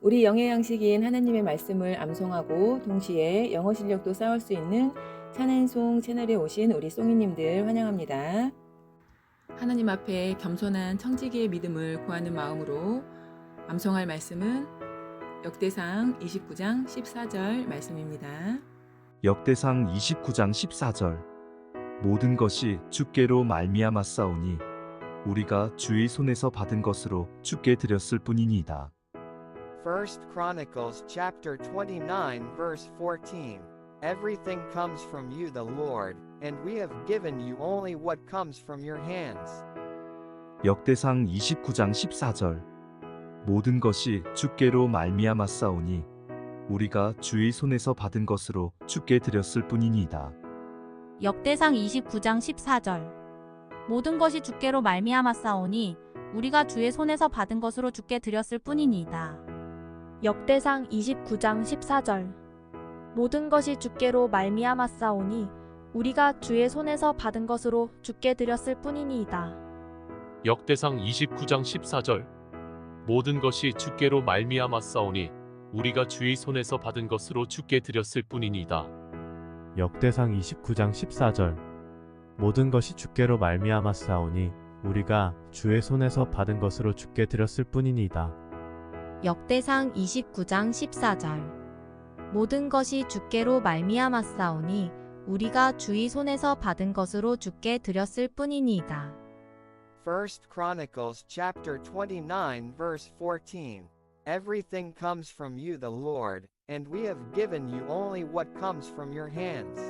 우리 영의 양식인 하나님의 말씀을 암송하고 동시에 영어 실력도 쌓을 수 있는 찬앤송 채널에 오신 우리 송이님들 환영합니다. 하나님 앞에 겸손한 청지기의 믿음을 구하는 마음으로 암송할 말씀은 역대상 29장 14절 말씀입니다. 역대상 29장 14절 모든 것이 주께로 말미암았사오니 우리가 주의 손에서 받은 것으로 주께 드렸을 뿐이니이다. First Chronicles chapter 29 verse 14. Everything comes from you the Lord, and we have given you only what comes from your hands. 역대상 29장 14절 모든 것이 주께로 말미암았사오니 우리가 주의 손에서 받은 것으로 주께 드렸을 뿐이니이다. 역대상 29장 14절 모든 것이 주께로 말미암았사오니 우리가 주의 손에서 받은 것으로 주께 드렸을 뿐이니이다. 역대상 29장 14절 모든 것이 주께로 말미암았사오니 우리가 주의 손에서 받은 것으로 주께 드렸을 뿐이니이다. 역대상 29장 14절 모든 것이 주께로 말미암았사오니 우리가 주의 손에서 받은 것으로 주께 드렸을 뿐이니이다. 역대상 29장 14절 모든 것이 주께로 말미암았사오니 우리가 주의 손에서 받은 것으로 주께 드렸을 뿐이니이다. 역대상 29장 14절 모든 것이 주께로 말미암았사오니 우리가 주의 손에서 받은 것으로 주께 드렸을 뿐이니이다. First Chronicles chapter 29 verse 14. Everything comes from you the Lord, and we have given you only what comes from your hands.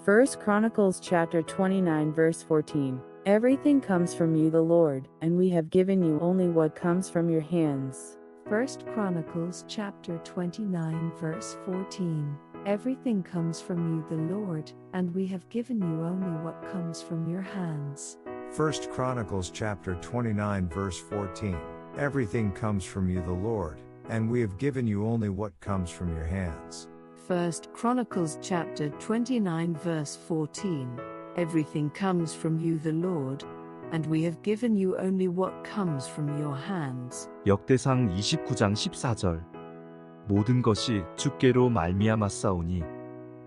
1 Chronicles chapter 29 verse 14. Everything comes from you the Lord, and we have given you only what comes from your hands. 1 Chronicles chapter 29 verse 14. Everything comes from you the Lord, and we have given you only what comes from your hands. 1 Chronicles chapter 29 verse 14. Everything comes from you the Lord, and we have given you only what comes from your hands. 1 Chronicles chapter 29 verse 14. Everything comes from you the Lord, and we have given you only what comes from your hands. 역대상 29장 14절 모든 것이 주께로 말미암았사오니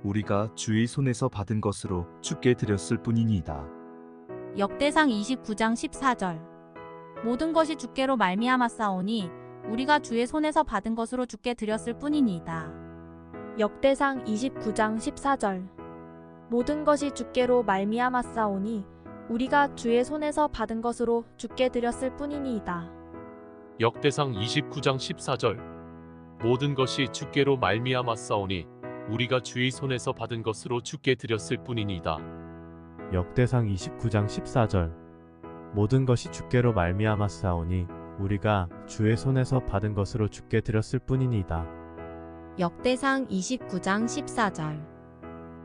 우리가 주의 손에서 받은 것으로 주께 드렸을 뿐이니이다. 역대상 29장 14절 모든 것이 주께로 말미암았사오니 우리가 주의 손에서 받은 것으로 주께 드렸을 뿐이니이다. 역대상 29장 14절 모든 것이 주께로 말미암았사오니 우리가 주의 손에서 받은 것으로 주께 드렸을 뿐이니이다. 역대상 29장 14절 모든 것이 주께로 말미암았사오니 우리가 주의 손에서 받은 것으로 주께 드렸을 뿐이니이다. 역대상 29장 14절 모든 것이 주께로 말미암았사오니 우리가 주의 손에서 받은 것으로 주께 드렸을 뿐이니이다. 역대상 29장 14절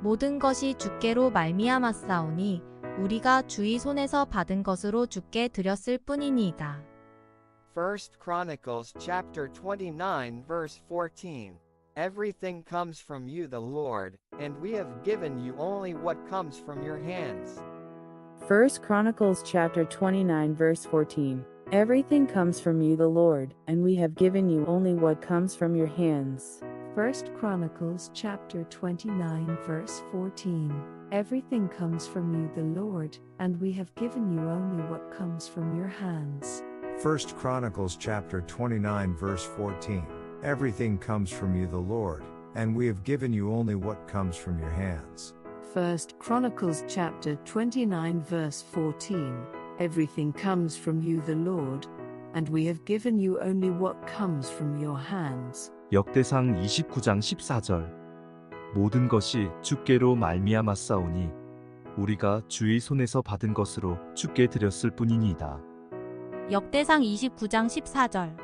모든 것이 주께로 말미암았사오니 우리가 주의 손에서 받은 것으로 주께 드렸을 뿐이니이다. First Chronicles chapter 29 verse 14. Everything comes from you the Lord, and we have given you only what comes from your hands. 1 Chronicles chapter 29 verse 14. Everything comes from you the Lord, and we have given you only what comes from your hands. 1 Chronicles chapter 29 verse 14. Everything comes from you the Lord, and we have given you only what comes from your hands. 1 Chronicles chapter 29 verse 14. Everything comes from you the Lord, and we have given you only what comes from your hands. 1 Chronicles chapter 29 verse 14. Everything comes from you the Lord, and we have given you only what comes from your hands. 역대상 29장 14절 모든 것이 주께로 말미암았사오니 우리가 주의 손에서 받은 것으로 주께 드렸을 뿐이니이다. 역대상 29장 14절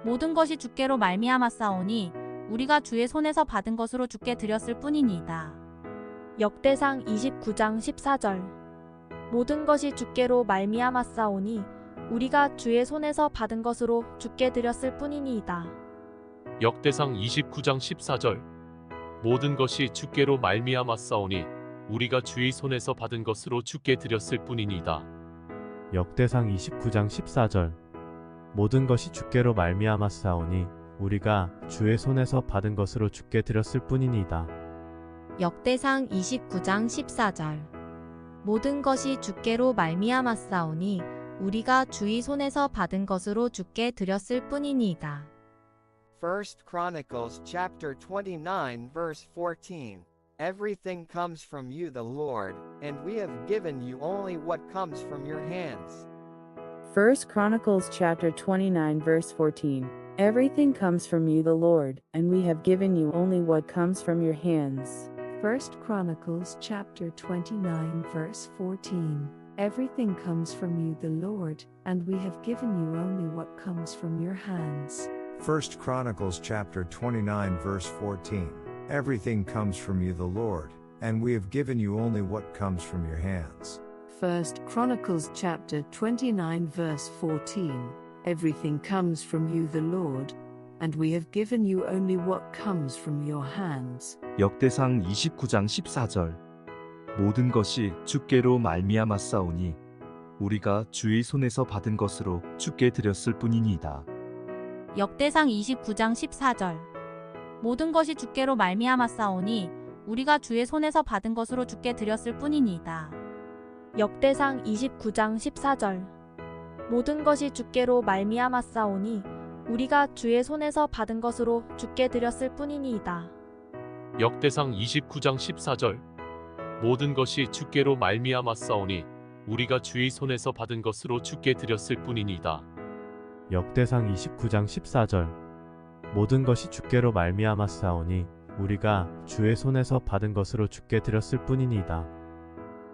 모든 것이 주께로 말미암았사오니 우리가 주의 손에서 받은 것으로 주께 드렸을 뿐이니이다. 역대상 29장 14절 모든 것이 주께로 말미암았사오니 우리가 주의 손에서 받은 것으로 주께 드렸을 뿐이니이다. 역대상 29장 14절 모든 것이 주께로 말미암았사오니 우리가 주의 손에서 받은 것으로 주께 드렸을 뿐이니이다. 역대상 29장 14절 모든 것이 주께로 말미암았사오니 우리가 주의 손에서 받은 것으로 주께 드렸을 뿐이니이다. 역대상 29장 14절. 모든 것이 주께로 말미암았사오니 우리가 주의 손에서 받은 것으로 주께 드렸을 뿐이니이다. 1 Chronicles chapter 29 verse 14. Everything comes from you the Lord, and we have given you only what comes from your hands. 1 Chronicles chapter 29 verse 14. Everything comes from you the Lord, and we have given you only what comes from your hands. 1 Chronicles chapter 29 verse 14. Everything comes from you the Lord, and we have given you only what comes from your hands. 1 Chronicles chapter 29 verse 14. Everything comes from you the Lord, and we have given you only what comes from your hands. 1 Chronicles chapter 29 verse 14. Everything comes from you the Lord, and we have given you only what comes from your hands. 역대상 29장 14절. 모든 것이 주께로 말미암았사오니 우리가 주의 손에서 받은 것으로 주께 드렸을 뿐이니이다. 역대상 29장 14절. 모든 것이 주께로 말미암았사오니 우리가 주의 손에서 받은 것으로 주께 드렸을 뿐이니이다. 역대상 29장 14절. 모든 것이 주께로 말미암았사오니 우리가 주의 손에서 받은 것으로 주께 드렸을 뿐이니이다. 역대상 29장 14절. 모든 것이 주께로 말미암았사오니 우리가 주의 손에서 받은 것으로 주께 드렸을 뿐이니이다. 역대상 29장 14절. 모든 것이 주께로 말미암았사오니 우리가 주의 손에서 받은 것으로 주께 드렸을 뿐이니이다.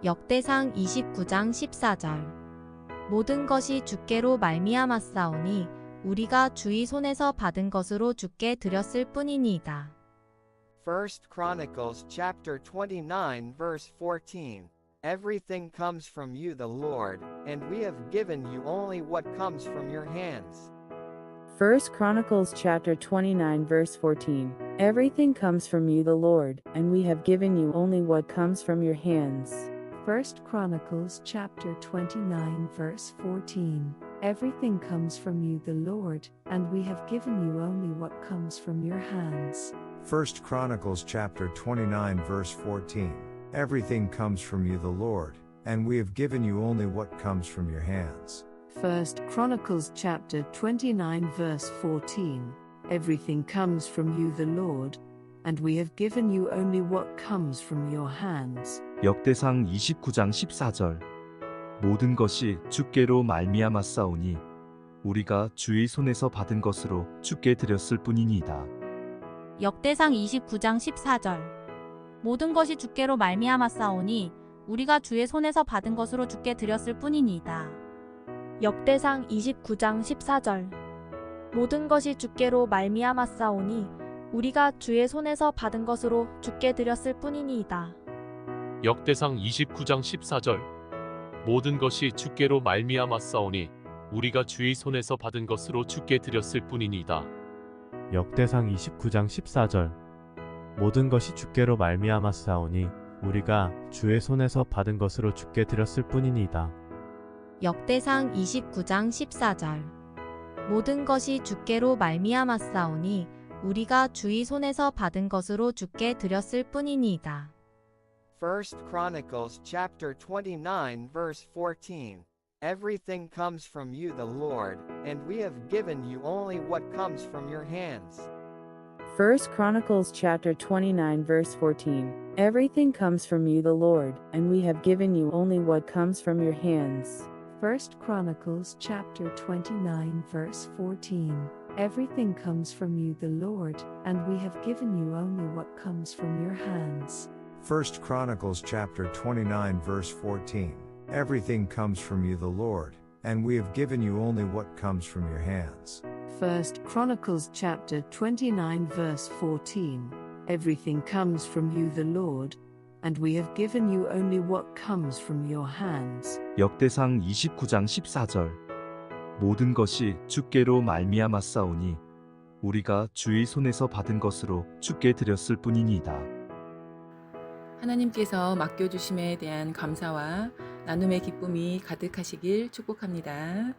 역대상 29장 14절. 모든 것이 주께로 말미암았사오니 우리가 주의 손에서 받은 것으로 주께 드렸을 뿐이니이다. 1 Chronicles chapter 29 verse 14. Everything comes from you the Lord, and we have given you only what comes from your hands. 1 Chronicles chapter 29 verse 14. Everything comes from you the Lord, and we have given you only what comes from your hands. 1 Chronicles chapter 29 verse 14. Everything comes from you the Lord, and we have given you only what comes from your hands. 1 Chronicles chapter 29 verse 14. Everything comes from you the Lord, and we have given you only what comes from your hands. 1 Chronicles chapter 29 verse 14. Everything comes from you the Lord, and we have given you only what comes from your hands. 역대상 29장 14절. 모든 것이 주께로 말미암았사오니 우리가 주의 손에서 받은 것으로 주께 드렸을 뿐이니이다. 역대상 29장 14절. 모든 것이 주께로 말미암았사오니 우리가 주의 손에서 받은 것으로 주께 드렸을 뿐이니이다. 역대상 29장 14절. 모든 것이 주께로 말미암았사오니 우리가 주의 손에서 받은 것으로 주께 드렸을 뿐이니이다. 역대상 29장 14절. 모든 것이 주께로 말미암았사오니 우리가 주의 손에서 받은 것으로 주께 드렸을 뿐이니이다. 역대상 29장 14절. 모든 것이 주께로 말미암았사오니 우리가 주의 손에서 받은 것으로 주께 드렸을 뿐이니이다. 역대상 29장 14절. 모든 것이 주께로 말미암았사오니 우리가 주의 손에서 받은 것으로 주께 드렸을 뿐이니이다. 1 Chronicles chapter 29 verse 14. Everything comes from you the Lord, and we have given you only what comes from your hands. 1 Chronicles chapter 29 verse 14. Everything comes from you the Lord, and we have given you only what comes from your hands. 1 Chronicles chapter 29 verse 14. Everything comes from you the Lord, and we have given you only what comes from your hands. 1 Chronicles chapter 29 verse 14. Everything comes from you the Lord, and we have given you only what comes from your hands. 1 Chronicles chapter 29 verse 14. Everything comes from you the Lord, and we have given you only what comes from your hands. 역대상 29장 14절. 모든 것이 주께로 말미암았사오니 우리가 주의 손에서 받은 것으로 주께 드렸을 뿐이니이다. 하나님께서 맡겨주심에 대한 감사와 나눔의 기쁨이 가득하시길 축복합니다.